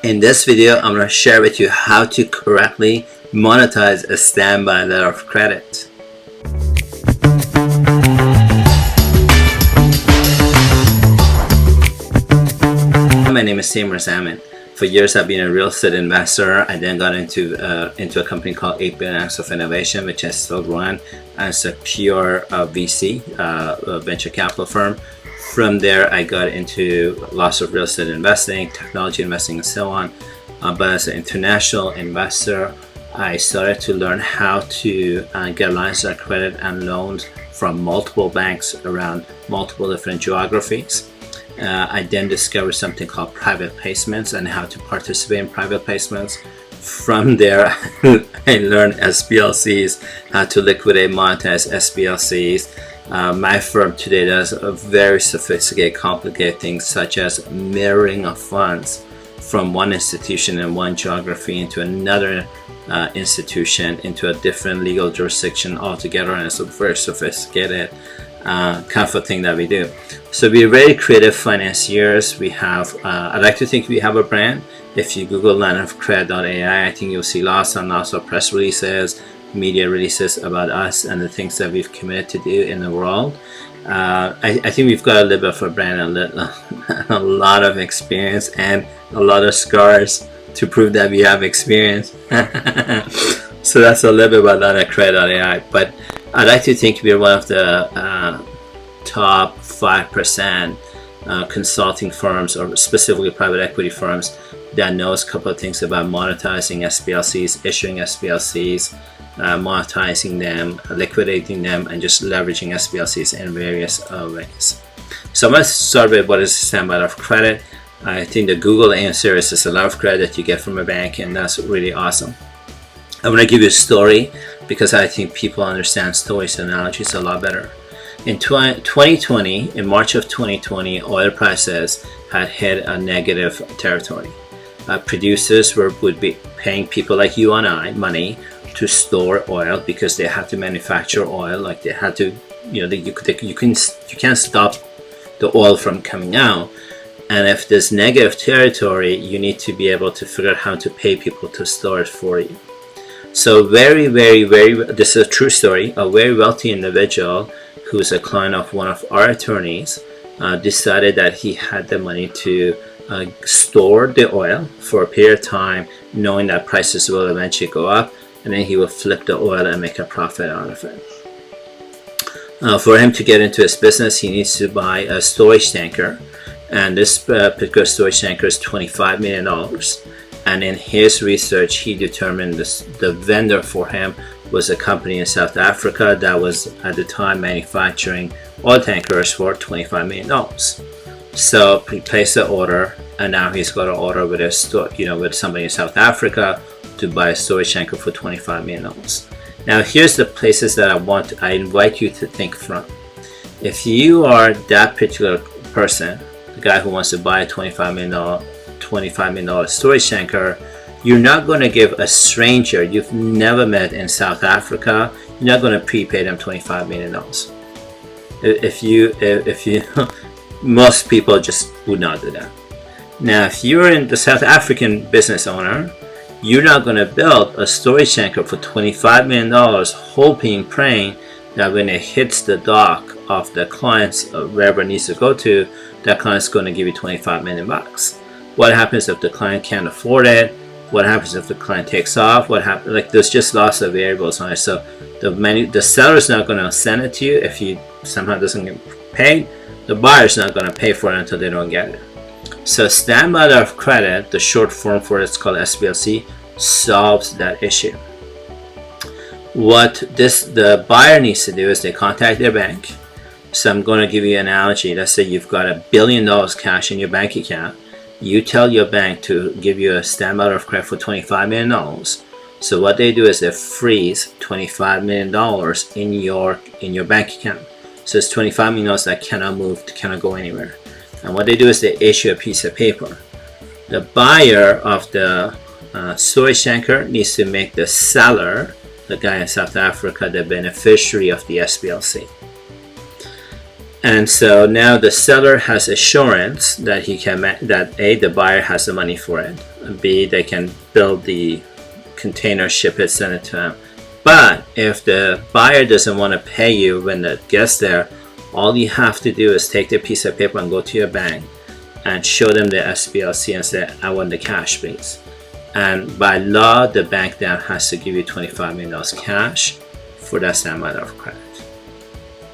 In this video, I'm going to share with you how to correctly monetize a standby letter of credit. My name is Taimour Zaman. For years, I've been a real estate investor. I then got into a company called ALTFunds of Innovation, which I still run as a pure VC, venture capital firm. From there, I got into lots of real estate investing, technology investing, and so on. But as an international investor, I started to learn how to get lines of credit and loans from multiple banks around multiple different geographies. I then discovered something called private placements and how to participate in private placements. From there, I learned SBLCs, how to liquidate, monetize SBLCs. My firm today does a very sophisticated, complicated things such as mirroring of funds from one institution in one geography into another institution into a different legal jurisdiction altogether, and it's a very sophisticated kind of a thing that we do. So we're very creative financiers. We have, I like to think we have a brand. If you Google lineofcredit.ai, I think you'll see lots and lots of press releases, media releases about us and the things that we've committed to do in the world. I think we've got a little bit of a brand and a lot of experience and a lot of scars to prove that we have experience. So that's a little bit about lineofcredit.ai. But I like to think we're one of the top 5% consulting firms, or specifically private equity firms, that knows a couple of things about monetizing SBLCs, issuing SBLCs, monetizing them, liquidating them, and just leveraging SBLCs in various ways. So I'm going to start with what is a standby letter of credit. I think the Google answer is just a letter of credit that you get from a bank, and that's really awesome. I'm going to give you a story because I think people understand stories and analogies a lot better. In 2020, in March of 2020, oil prices had hit a negative territory. Producers would be paying people like you and I money to store oil because they had to manufacture oil. Like they had to, you can't stop the oil from coming out. And if there's negative territory, you need to be able to figure out how to pay people to store it for you. So very, this is a true story. A very wealthy individual who's a client of one of our attorneys decided that he had the money to store the oil for a period of time, knowing that prices will eventually go up, and then he will flip the oil and make a profit out of it. For him to get into his business, he needs to buy a storage tanker, and this particular storage tanker is $25 million. And in his research, he determined the vendor for him was a company in South Africa that was at the time manufacturing oil tankers for $25 million. So he placed the order, and now he's got an order with with somebody in South Africa to buy a storage tanker for $25 million. Now here's the places that I invite you to think from. If you are that particular person, the guy who wants to buy a $25 million storage tanker, you're not going to give a stranger you've never met in South Africa, you're not going to prepay them $25 million. If you most people just would not do that. Now if you're in the South African business owner, you're not going to build a storage tanker for $25 million hoping, praying that when it hits the dock of the client's wherever it needs to go to, that client's going to give you $25 million. What happens if the client can't afford it? What happens if the client takes off? What happens? Like there's just lots of variables on it. So the seller's not going to send it to you if he somehow doesn't get paid. The buyer's not going to pay for it until they don't get it. So standby letter of credit, the short form for it's called SBLC, solves that issue. What the buyer needs to do is they contact their bank. So I'm going to give you an analogy. Let's say you've got $1 billion cash in your bank account. You tell your bank to give you a standby letter of credit for $25 million. So what they do is they freeze $25 million in your bank account. So it's $25 million that cannot move, cannot go anywhere. And what they do is they issue a piece of paper. The buyer of the storage tanker needs to make the seller, the guy in South Africa, the beneficiary of the SBLC. And so now the seller has assurance that he can that A, the buyer has the money for it, and B, they can build the container, ship it, send it to him. But if the buyer doesn't want to pay you when it gets there, all you have to do is take the piece of paper and go to your bank and show them the SBLC and say, I want the cash, please. And by law, the bank then has to give you $25 million cash for that same amount of credit.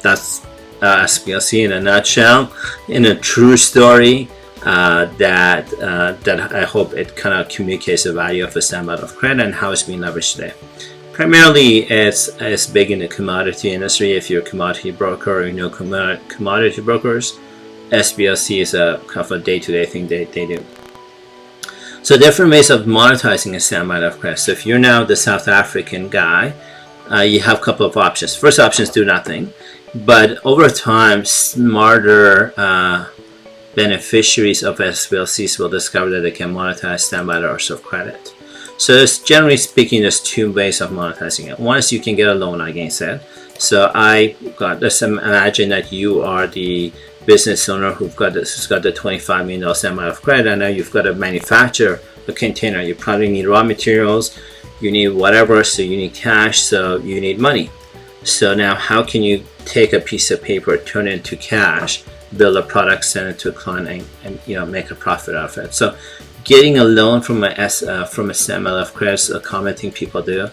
That's SBLC in a nutshell, in a true story that I hope it kind of communicates the value of the same amount of credit and how it's being leveraged today. Primarily, it's big in the commodity industry. If you're a commodity broker or you know commodity brokers, SBLC is a kind of a day-to-day thing they do. So different ways of monetizing a same amount of credit. So if you're now the South African guy, you have a couple of options. First option is do nothing. But over time, smarter beneficiaries of SBLCs will discover that they can monetize standby hours of credit. So it's, generally speaking, there's two ways of monetizing it. One is you can get a loan against it. So let's imagine that you are the business owner who's got the $25 million standby of credit, and now you've got to manufacture a container. You probably need raw materials, you need whatever, so you need cash, so you need money. So now how can you take a piece of paper, turn it into cash, build a product, send it to a client, and make a profit out of it? So getting a loan from a SMLF credit is a common thing people do.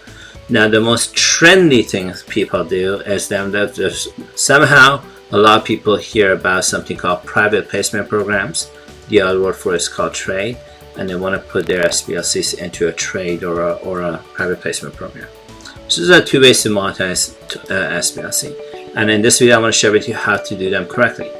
Now the most trendy thing people do is there's somehow a lot of people hear about something called private placement programs. The other word for it is called trade, and they want to put their SBLCs into a trade or a private placement program. So those are two ways to monetize SBLC. And in this video, I want to share with you how to do them correctly.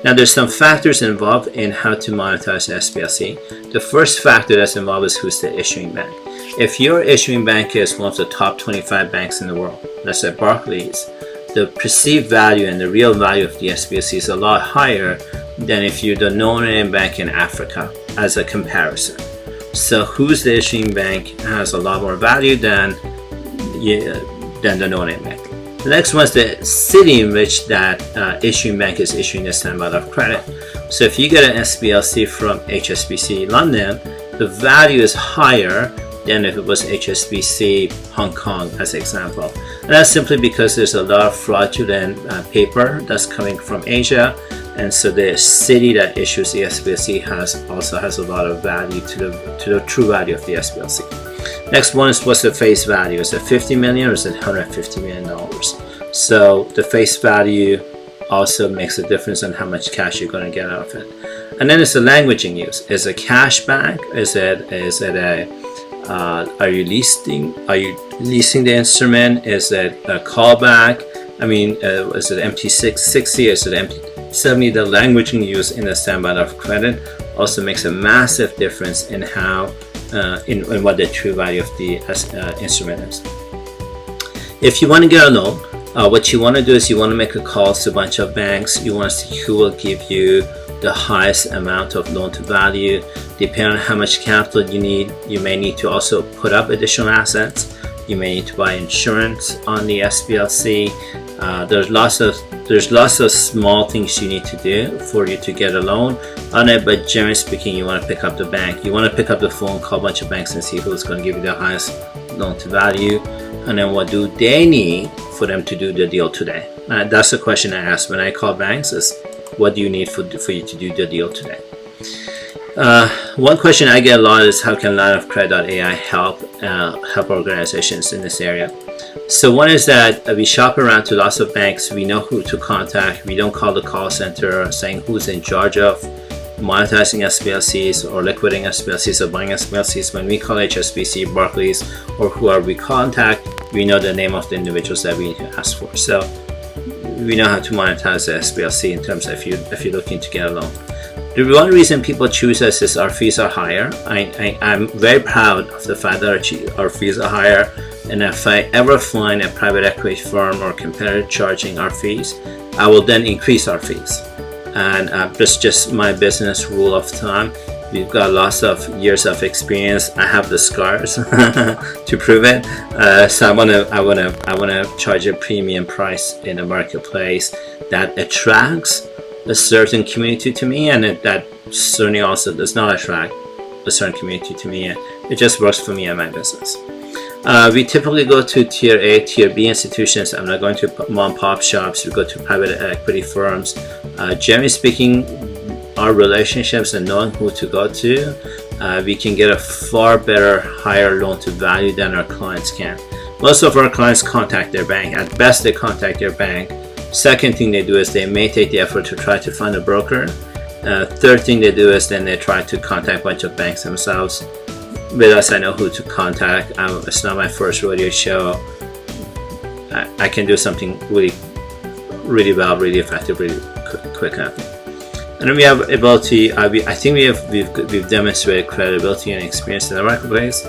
Now, there's some factors involved in how to monetize SBLC. The first factor that's involved is who's the issuing bank. If your issuing bank is one of the top 25 banks in the world, let's say Barclays, the perceived value and the real value of the SBLC is a lot higher than if you're the no-name bank in Africa as a comparison. So who's the issuing bank has a lot more value than the no-name bank. The next one is the city in which that issuing bank is issuing this amount of credit. So if you get an SBLC from HSBC London, the value is higher than if it was HSBC Hong Kong, as an example. And that's simply because there's a lot of fraudulent paper that's coming from Asia, and so the city that issues the SBLC also has a lot of value to the true value of the SBLC. Next one is what's the face value? Is it $50 million or is it $150 million? So the face value also makes a difference on how much cash you're going to get out of it. And then it's the language in use. Is it cash back? Is it are you leasing the instrument? Is it a callback? I mean, is it MT660? Is it MT70? The language in use in the standby of credit also makes a massive difference in how in what the true value of the instrument is. If you want to get a loan, what you want to do is you want to make a call to a bunch of banks. You want to see who will give you the highest amount of loan to value. Depending on how much capital you need, you may need to also put up additional assets. You may need to buy insurance on the SBLC. There's lots of small things you need to do for you to get a loan on it, but generally speaking, you want to pick up the bank. You want to pick up the phone, call a bunch of banks and see who's going to give you the highest loan to value, and then what do they need for them to do the deal today? That's the question I ask when I call banks is, what do you need for you to do the deal today? One question I get a lot is how can lineofcredit.ai help organizations in this area? So one is that we shop around to lots of banks. We know who to contact. We don't call the call center saying who's in charge of monetizing SBLCs or liquidating SBLCs or buying SBLCs. When we call HSBC, Barclays, or whoever we contact, we know the name of the individuals that we need to ask for. So we know how to monetize the SBLC in terms of if you're looking to get a loan. The one reason people choose us is our fees are higher. I'm very proud of the fact that our fees are higher, and if I ever find a private equity firm or competitor charging our fees, I will then increase our fees. And that's just my business rule of thumb. We've got lots of years of experience. I have the scars to prove it. So I wanna charge a premium price in the marketplace that attracts a certain community to me, and that certainly also does not attract a certain community to me. It just works for me and my business. We typically go to tier A, tier B institutions. I'm not going to mom-pop shops. We go to private equity firms. Generally speaking, our relationships and knowing who to go to, we can get a far better, higher loan to value than our clients can. Most of our clients contact their bank. At best, they contact their bank. Second thing they do is they may take the effort to try to find a broker. Third thing they do is then they try to contact a bunch of banks themselves. With us, I know who to contact. It's not my first rodeo show. I can do something really well, really effective, really quick happen. And then we have ability. I think we've demonstrated credibility and experience in the marketplace.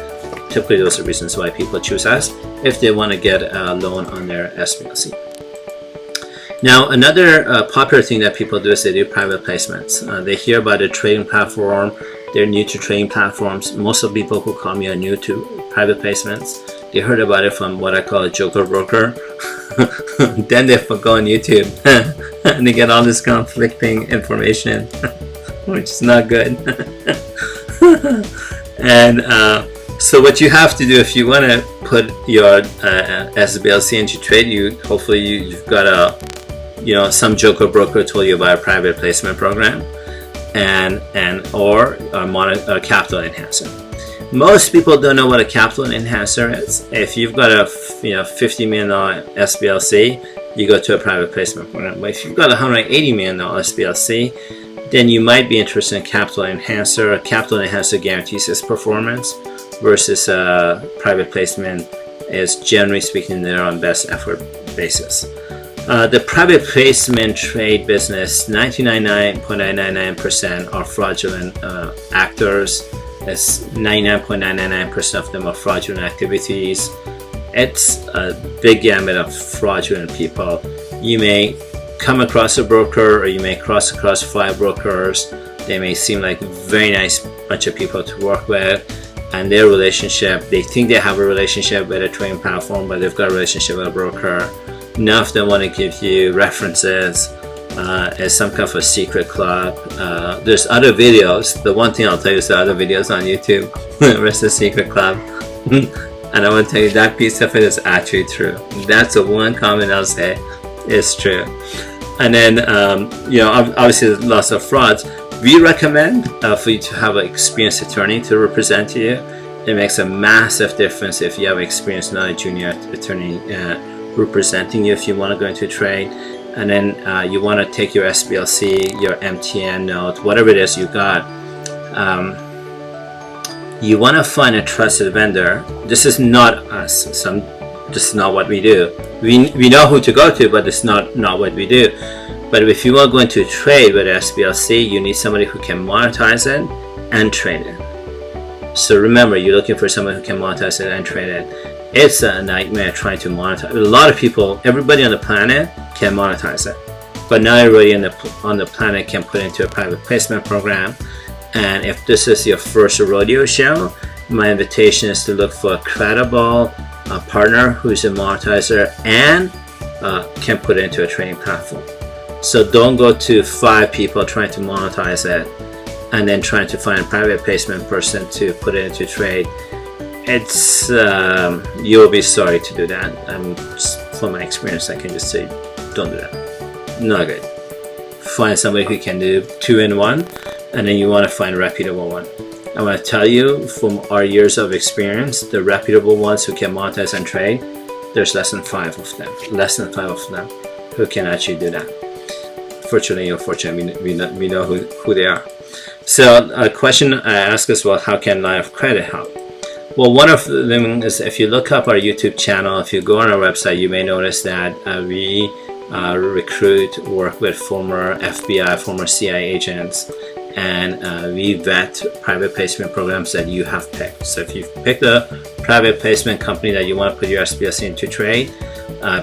Typically, those are reasons why people choose us if they want to get a loan on their SBLC. Now, another popular thing that people do is they do private placements. They hear about a trading platform. They're new to trading platforms. Most of the people who call me are new to private placements. They heard about it from what I call a joker broker. Then they go on YouTube and they get all this conflicting information, which is not good. And so what you have to do if you want to put your SBLC into trade, hopefully you've got some joker broker told you about a private placement program or a capital enhancer. Most people don't know what a capital enhancer is. If you've got a $50 million SBLC, you go to a private placement program. But if you've got a $180 million SBLC, then you might be interested in capital enhancer. A capital enhancer guarantees its performance versus a private placement is generally speaking they're on best effort basis. The private placement trade business, 99.999% are fraudulent actors. It's 99.999% of them are fraudulent activities. It's a big gamut of fraudulent people. You may come across a broker, or you may cross across 5 brokers. They may seem like a very nice bunch of people to work with, and their relationship, they think they have a relationship with a trading platform, but they've got a relationship with a broker. None of them want to give you references. It's some kind of a secret club. There's other videos. The one thing I'll tell you is the other videos on YouTube. Where's the secret club? And I want to tell you that piece of it is actually true. That's the one comment I'll say is true. And then, obviously there's lots of frauds. We recommend for you to have an experienced attorney to represent you. It makes a massive difference if you have experience, not a junior attorney representing you if you want to go into trade. And then you want to take your SBLC, your MTN note, whatever it is you got. You want to find a trusted vendor. This is not us. This is not what we do. We know who to go to, but it's not what we do. But if you want to go into trade with SBLC, you need somebody who can monetize it and trade it. So remember, you're looking for someone who can monetize it and trade it. It's a nightmare trying to monetize. A lot of people, everybody on the planet can monetize it, but not everybody on the planet can put into a private placement program. And if this is your first rodeo show, my invitation is to look for a credible partner who's a monetizer and can put it into a trading platform. So don't go to 5 people trying to monetize it and then trying to find a private placement person to put it into trade. It's you'll be sorry to do that. From my experience, I can just say, don't do that. Not good. Find somebody who can do 2 in 1, and then you want to find a reputable one. I want to tell you from our years of experience, the reputable ones who can monetize and trade, there's less than 5 of them. Less than 5 of them who can actually do that. Fortunately or fortunately, we know who they are. So a question I ask as well, how can line of credit help? Well, one of them is if you look up our YouTube channel, if you go on our website, you may notice that we work with former FBI, former CIA agents, and we vet private placement programs that you have picked. So if you've picked a private placement company that you want to put your SBLC into trade,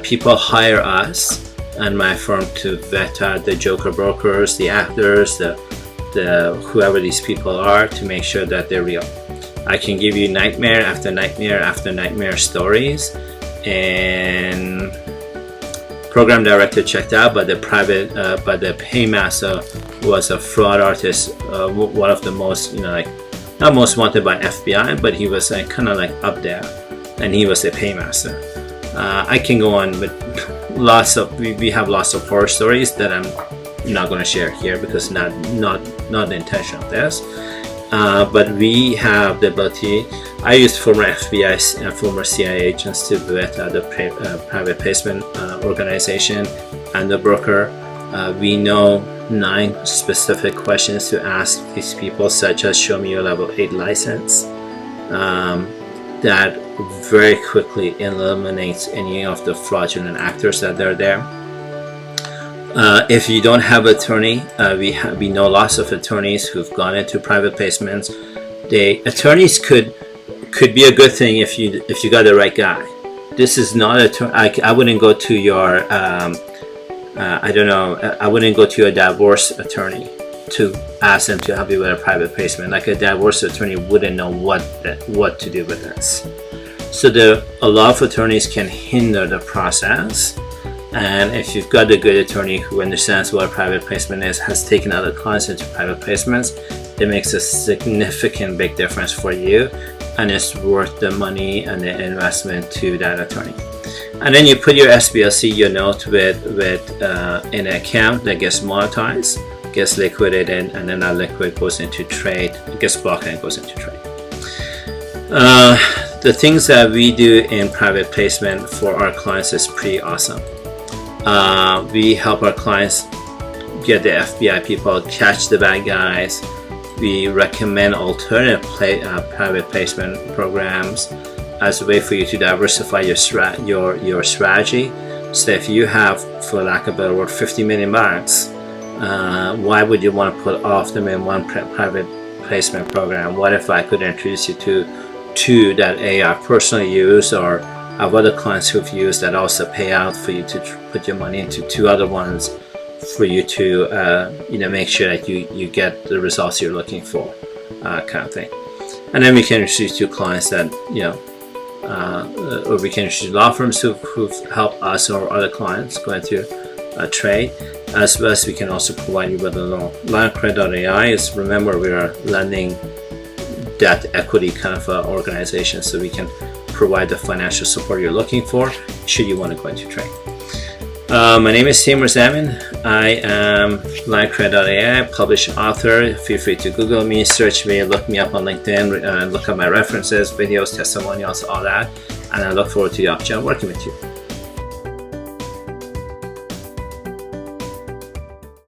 people hire us and my firm to vet out the joker brokers, the actors, the whoever these people are to make sure that they're real. I can give you nightmare after nightmare after nightmare stories, and program director checked out, but the paymaster was a fraud artist, one of the most, like, not most wanted by FBI, but he was like kind of like up there, and he was a paymaster. I can go on with lots of, we have lots of horror stories that I'm not going to share here because not the intention of this. But we have the ability. I used former FBI and former CIA agents to do it at the private placement organization and the broker. We know 9 specific questions to ask these people, such as show me your level 8 license. That very quickly eliminates any of the fraudulent actors that are there. If you don't have an attorney, we know lots of attorneys who've gone into private placements. Attorneys could be a good thing if you got the right guy. This is not I wouldn't go to your I don't know, I wouldn't go to a divorce attorney to ask them to help you with a private placement. Like, a divorce attorney wouldn't know what to do with this. So a lot of attorneys can hinder the process. And if you've got a good attorney who understands what a private placement is, has taken other clients into private placements, it makes a significant big difference for you, and it's worth the money and the investment to that attorney. And then you put your SBLC, your note, with an account that gets monetized, gets liquidated, and then that liquid goes into trade, it gets blocked and goes into trade. The things that we do in private placement for our clients is pretty awesome. We help our clients get the FBI people, catch the bad guys. We recommend alternative private placement programs as a way for you to diversify your strategy. So if you have, for lack of a better word, 50 million bucks, why would you want to put all of them in one private placement program? What if I could introduce you to 2 that I personally use, or have other clients who've used that also pay out for you to put your money into 2 other ones for you to make sure that you get the results you're looking for, kind of thing. And then we can introduce you to clients that or we can introduce law firms who've helped us or other clients going through a trade, as well as we can also provide you with a loan. Creditai is, remember, we are lending debt equity kind of organization, so we can provide the financial support you're looking for should you want to go into trade. My name is Taimour Zaman. I am Creditai, published author. Feel free to Google me, search me, look me up on LinkedIn, look at my references, videos, testimonials, all that. And I look forward to the opportunity of working with you.